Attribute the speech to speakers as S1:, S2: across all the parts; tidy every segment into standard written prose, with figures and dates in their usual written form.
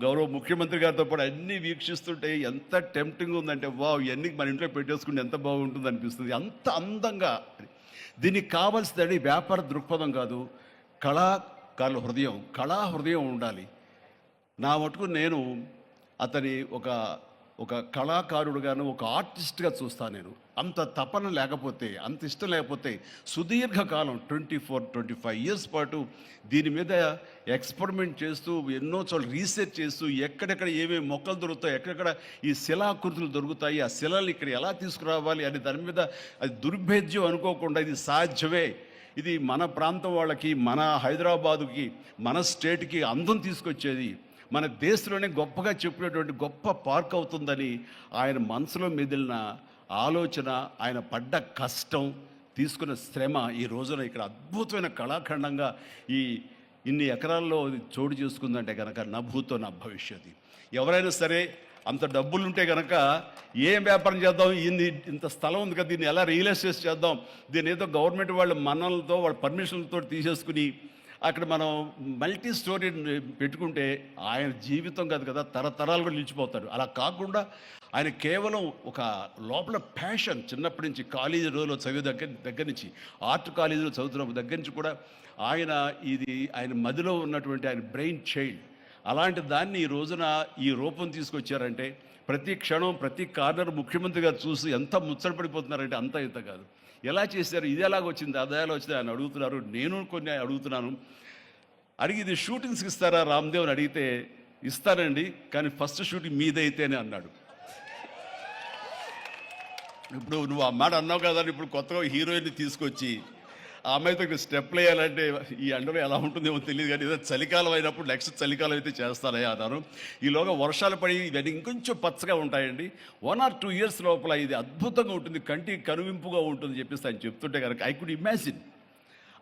S1: గౌరవ ముఖ్యమంత్రి గారితో పాటు అన్నీ వీక్షిస్తుంటే ఎంత టెంప్టింగ్ ఉందంటే వావ్, ఇవన్నీ మన ఇంట్లో పెట్టేసుకుంటే ఎంత బాగుంటుంది అనిపిస్తుంది. అంత అందంగా దీనికి కావాల్సిందని వ్యాపార దృక్పథం కాదు, కళాకారుల హృదయం, కళా హృదయం ఉండాలి. నా మటుకు నేను అతని ఒక కళాకారుడుగాను, ఒక ఆర్టిస్ట్గా చూస్తాను. నేను అంత తపన లేకపోతే, అంత ఇష్టం లేకపోతే సుదీర్ఘకాలం 24-25 ఇయర్స్ పాటు దీని మీద ఎక్స్పెరిమెంట్ చేస్తూ, ఎన్నో చోట్ల రీసెర్చ్ చేస్తూ, ఎక్కడెక్కడ ఏమేమి మొక్కలు దొరుకుతాయి, ఎక్కడెక్కడ ఈ శిలాకృతులు దొరుకుతాయి, ఆ శిలలు ఇక్కడ ఎలా తీసుకురావాలి అని దాని మీద అది దుర్భేద్యం అనుకోకుండా ఇది సాధ్యమే, ఇది మన ప్రాంతం వాళ్ళకి, మన హైదరాబాదుకి, మన స్టేట్కి అందం తీసుకొచ్చేది, మన దేశంలోనే గొప్పగా చెప్పినటువంటి గొప్ప పార్క్ అవుతుందని ఆయన మనసులో మెదిలిన ఆలోచన, ఆయన పడ్డ కష్టం, తీసుకున్న శ్రమ ఈ రోజున ఇక్కడ అద్భుతమైన కళాఖండంగా ఇన్ని ఎకరాల్లో చోటు చేసుకుందంటే కనుక నా భూతో నా భవిష్యత్తు. ఎవరైనా సరే అంత డబ్బులుంటే కనుక ఏం వ్యాపారం చేద్దాం, ఇంత స్థలం ఉంది కదా, దీన్ని ఎలా రియల్ ఎస్టేట్ చేద్దాం, దీన్ని ఏదో గవర్నమెంట్ వాళ్ళ మనలతో వాళ్ళ పర్మిషన్లతో తీసేసుకుని అక్కడ మనం మల్టీ స్టోరీ పెట్టుకుంటే ఆయన జీవితం కాదు కదా, తరతరాలు కూడా నిలిచిపోతాడు. అలా కాకుండా ఆయన కేవలం ఒక లోపల ప్యాషన్, చిన్నప్పటి నుంచి కాలేజీ రోజులో చదివే దగ్గర నుంచి, ఆర్ట్ కాలేజీలో చదువుతున్న దగ్గర నుంచి కూడా ఆయన మదిలో ఉన్నటువంటి ఆయన బ్రెయిన్ చైల్డ్, అలాంటి దాన్ని ఈ రోజున ఈ రూపం తీసుకొచ్చారంటే ప్రతి క్షణం ప్రతి కార్నర్ ముఖ్యమంత్రి గారు చూసి ఎంత ముచ్చటపడిపోతున్నారంటే అంత ఇంత కాదు. ఎలా చేశారు, ఇది ఎలాగ వచ్చింది, అది ఎలా వచ్చింది అని అడుగుతున్నారు. నేను కొన్ని అడుగుతున్నాను. అడిగి ఇది షూటింగ్స్కి ఇస్తారా రామ్దేవ్ అని అడిగితే ఇస్తానండి, కానీ ఫస్ట్ షూటింగ్ మీదైతేనే అన్నాడు. ఇప్పుడు నువ్వు ఆ మాట అన్నావు కదా, ఇప్పుడు కొత్తగా హీరోయిన్ని తీసుకొచ్చి ఆ అమ్మాయితో ఇక్కడ స్టెప్లు వేయాలంటే ఈ ఎండలో ఎలా ఉంటుందేమో తెలియదు, కానీ ఏదో చలికాలం అయినప్పుడు నెక్స్ట్ చలికాలం అయితే చేస్తానయ్యా అన్నాను. ఈలోగా వర్షాలు పడి ఇవన్నీ ఇంకొంచెం పచ్చగా ఉంటాయండి, 1 or 2 years లోపల ఇది అద్భుతంగా ఉంటుంది, కంటికి కనువింపుగా ఉంటుంది చెప్పేసి ఆయన చెప్తుంటే కనుక ఐ కుడ్ ఇమాజిన్.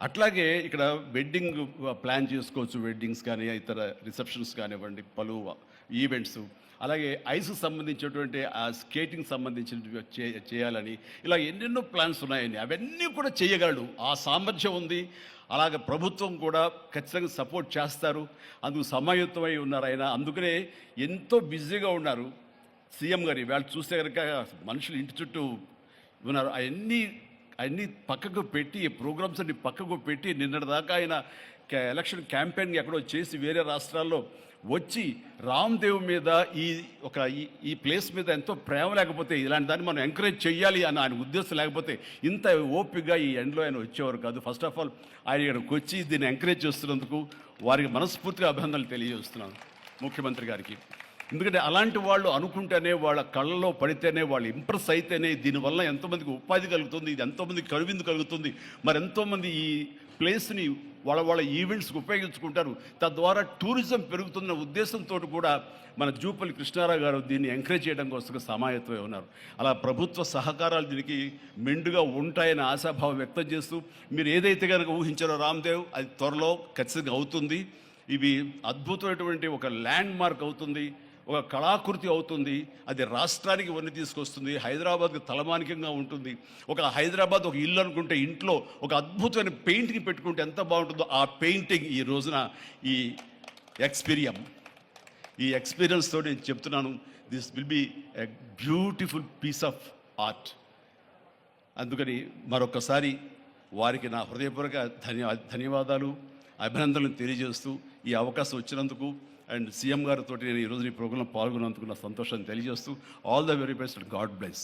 S1: అట్లాగే ఇక్కడ వెడ్డింగ్ ప్లాన్ చేసుకోవచ్చు, వెడ్డింగ్స్ కానీ ఇతర రిసెప్షన్స్ కానివ్వండి, పలు ఈవెంట్స్, అలాగే ఐస్కి సంబంధించినటువంటి ఆ స్కేటింగ్ సంబంధించిన చేయాలని ఇలా ఎన్నెన్నో ప్లాన్స్ ఉన్నాయని అవన్నీ కూడా చేయగలడు, ఆ సామర్థ్యం ఉంది. అలాగే ప్రభుత్వం కూడా ఖచ్చితంగా సపోర్ట్ చేస్తారు, అందుకు సమాయుత్తమై ఉన్నారు ఆయన. అందుకనే ఎంతో బిజీగా ఉన్నారు సీఎం గారు. వాళ్ళు చూస్తే కనుక మనుషులు ఇంటి చుట్టూ ఉన్నారు. అవన్నీ పక్కకు పెట్టి, ప్రోగ్రామ్స్ అన్ని పక్కకు పెట్టి నిన్నటిదాకా ఆయన ఎలక్షన్ క్యాంపెయిన్ ఎక్కడో చేసి వేరే రాష్ట్రాల్లో వచ్చి రామ్దేవ్ మీద ఈ ప్లేస్ మీద ఎంతో ప్రేమ లేకపోతే, ఇలాంటి దాన్ని మనం ఎంకరేజ్ చేయాలి అని ఆయన ఉద్దేశం లేకపోతే ఇంత ఓపికగా ఈ ఎండ్లో ఆయన వచ్చేవారు కాదు. ఫస్ట్ ఆఫ్ ఆల్ ఆయన ఇక్కడికి వచ్చి దీన్ని ఎంకరేజ్ చేస్తున్నందుకు వారికి మనస్ఫూర్తిగా అభినందనలు తెలియజేస్తున్నాను ముఖ్యమంత్రి గారికి. ఎందుకంటే అలాంటి వాళ్ళు అనుకుంటేనే, వాళ్ళ కళ్ళలో పడితేనే, వాళ్ళు ఇంప్రెస్ అయితేనే దీనివల్ల ఎంతోమందికి ఉపాధి కలుగుతుంది, ఇది ఎంతోమందికి కనువిందు కలుగుతుంది. మరి ఎంతోమంది ఈ ప్లేస్ని వాళ్ళ ఈవెంట్స్కి ఉపయోగించుకుంటారు, తద్వారా టూరిజం పెరుగుతున్న ఉద్దేశంతో కూడా మన జూపల్లి కృష్ణారావు గారు దీన్ని ఎంకరేజ్ చేయడం కోసం సమాయత్తమై ఉన్నారు. అలా ప్రభుత్వ సహకారాలు దీనికి మెండుగా ఉంటాయని ఆశాభావం వ్యక్తం చేస్తూ, మీరు ఏదైతే కనుక ఊహించారో రామ్దేవ్ అది త్వరలో ఖచ్చితంగా అవుతుంది. ఇవి అద్భుతమైనటువంటి ఒక ల్యాండ్ మార్క్ అవుతుంది, ఒక కళాకృతి అవుతుంది. అది రాష్ట్రానికి వన్ని తీసుకొస్తుంది, హైదరాబాద్కి తలమానికంగా ఉంటుంది. ఒక హైదరాబాద్ ఒక ఇల్లు అనుకుంటే ఇంట్లో ఒక అద్భుతమైన పెయింటింగ్ పెట్టుకుంటే ఎంత బాగుంటుందో ఆ పెయింటింగ్ ఈ రోజున ఈ ఎక్స్పీరియన్స్తో నేను చెప్తున్నాను, this will be a beautiful piece of art. అందుకని మరొకసారి వారికి నా హృదయపూర్వక ధన్యవాదాలు, అభినందనలు తెలియజేస్తూ ఈ అవకాశం వచ్చినందుకు అండ్ సీఎం గారితో నేను ఈరోజు ఈ ప్రోగ్రాంలో పాల్గొన్నందుకు నా సంతోషాన్ని తెలియజేస్తూ all the very best, God bless.